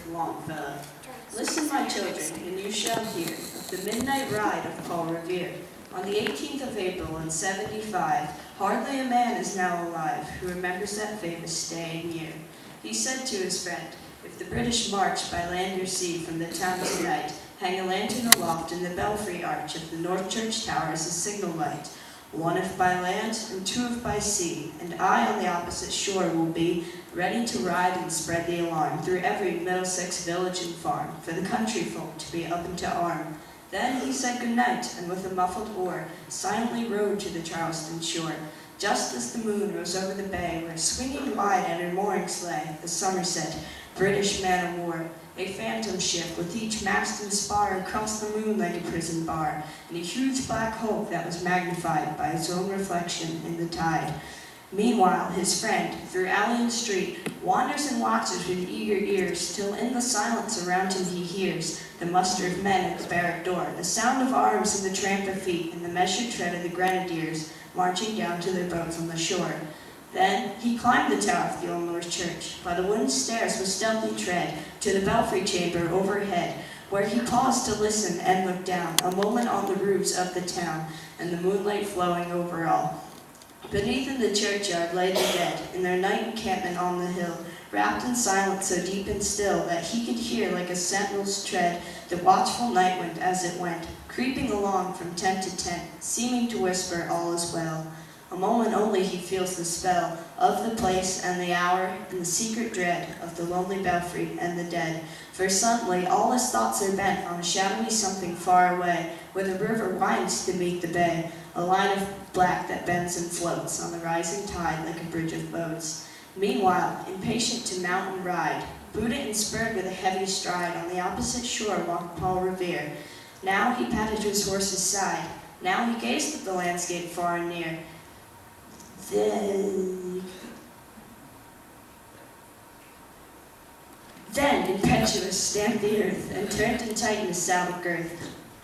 Wadsworth Longfellow. Listen, my children, and you shall hear of the midnight ride of Paul Revere. On the 18th of April in 75, hardly a man is now alive who remembers that famous day and year. He said to his friend, "If the British march by land or sea from the town tonight, hang a lantern aloft in the belfry arch of the North Church Tower as a signal light. One if by land, and two if by sea, and I on the opposite shore will be, ready to ride and spread the alarm through every Middlesex village and farm, for the country folk to be up and to arm." Then he said good night, and with a muffled oar, silently rowed to the Charleston shore, just as the moon rose over the bay, where swinging wide at her moorings lay the Somerset, British man-of-war, a phantom ship with each mast and spar across the moon like a prison bar, and a huge black hulk that was magnified by its own reflection in the tide. Meanwhile, his friend, through alley and street, wanders and watches with eager ears, till in the silence around him he hears the muster of men at the barrack door, the sound of arms and the tramp of feet, and the measured tread of the grenadiers marching down to their boats on the shore. Then he climbed the tower of the Old North Church, by the wooden stairs with stealthy tread, to the belfry chamber overhead, where he paused to listen and look down, a moment on the roofs of the town, and the moonlight flowing over all. Beneath in the churchyard lay the dead, in their night encampment on the hill, wrapped in silence so deep and still that he could hear like a sentinel's tread the watchful night wind as it went, creeping along from tent to tent, seeming to whisper all is well. A moment only he feels the spell of the place and the hour, and the secret dread of the lonely belfry and the dead. For suddenly all his thoughts are bent on a shadowy something far away, where the river winds to meet the bay, a line of black that bends and floats on the rising tide like a bridge of boats. Meanwhile, impatient to mount and ride, booted and spurred with a heavy stride, on the opposite shore walked Paul Revere. Now he patted his horse's side, now he gazed at the landscape far and near. Then, impetuous, stamped the earth, and turned and tightened his saddle girth.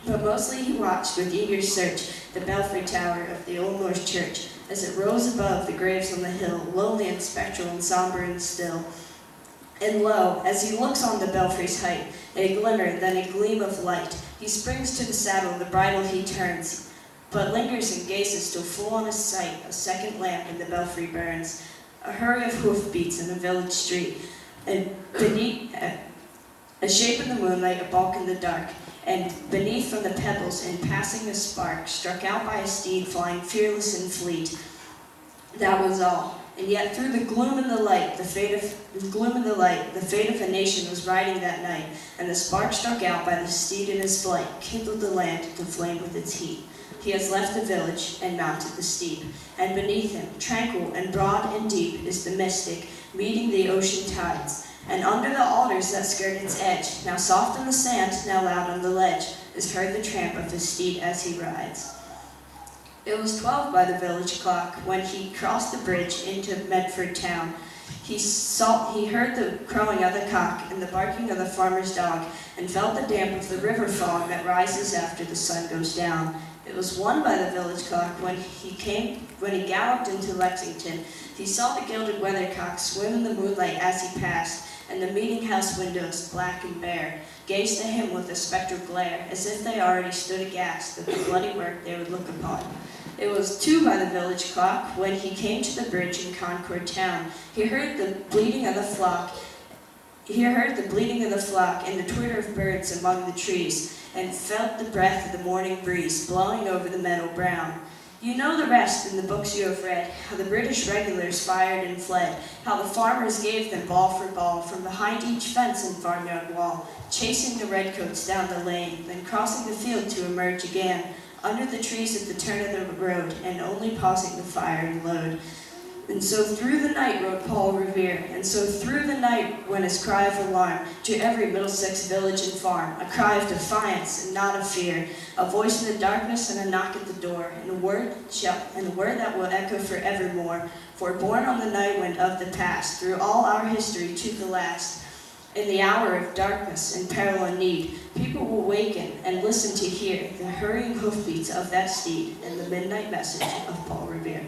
But mostly he watched with eager search the belfry tower of the Old North Church, as it rose above the graves on the hill, lonely and spectral and somber and still. And lo, as he looks on the belfry's height, a glimmer, then a gleam of light, he springs to the saddle, the bridle he turns, but lingers and gazes till full on his sight a second lamp in the belfry burns. A hurry of hoofbeats in the village street, and beneath a shape in the moonlight, a bulk in the dark, and beneath from the pebbles in passing a spark, struck out by a steed flying fearless and fleet. That was all. And yet through the gloom and the light, the fate of a nation was riding that night, and the spark struck out by the steed in his flight kindled the land to flame with its heat. He has left the village and mounted the steep, and beneath him, tranquil and broad and deep, is the mystic, meeting the ocean tides. And under the alders that skirt its edge, now soft in the sand, now loud on the ledge, is heard the tramp of his steed as he rides. It was 12 by the village clock when he crossed the bridge into Medford town. He heard the crowing of the cock and the barking of the farmer's dog, and felt the damp of the river fog that rises after the sun goes down. It was 1 by the village clock when he galloped into Lexington. He saw the gilded weathercock swim in the moonlight as he passed, and the meeting-house windows, black and bare, gazed at him with a spectral glare, as if they already stood aghast at the bloody work they would look upon. It was 2 by the village clock when he came to the bridge in Concord town. He heard the bleating of the flock and the twitter of birds among the trees, and felt the breath of the morning breeze blowing over the meadow brown. You know the rest in the books you have read, how the British regulars fired and fled, how the farmers gave them ball for ball from behind each fence and farmyard wall, chasing the redcoats down the lane, then crossing the field to emerge again, under the trees at the turn of the road, and only pausing to fire and load. And so through the night rode Paul Revere, and so through the night went his cry of alarm to every Middlesex village and farm, a cry of defiance and not of fear, a voice in the darkness and a knock at the door, and a word that will echo forevermore, for born on the night wind of the past, through all our history to the last. In the hour of darkness and peril and need, people will waken and listen to hear the hurrying hoofbeats of that steed and the midnight message of Paul Revere.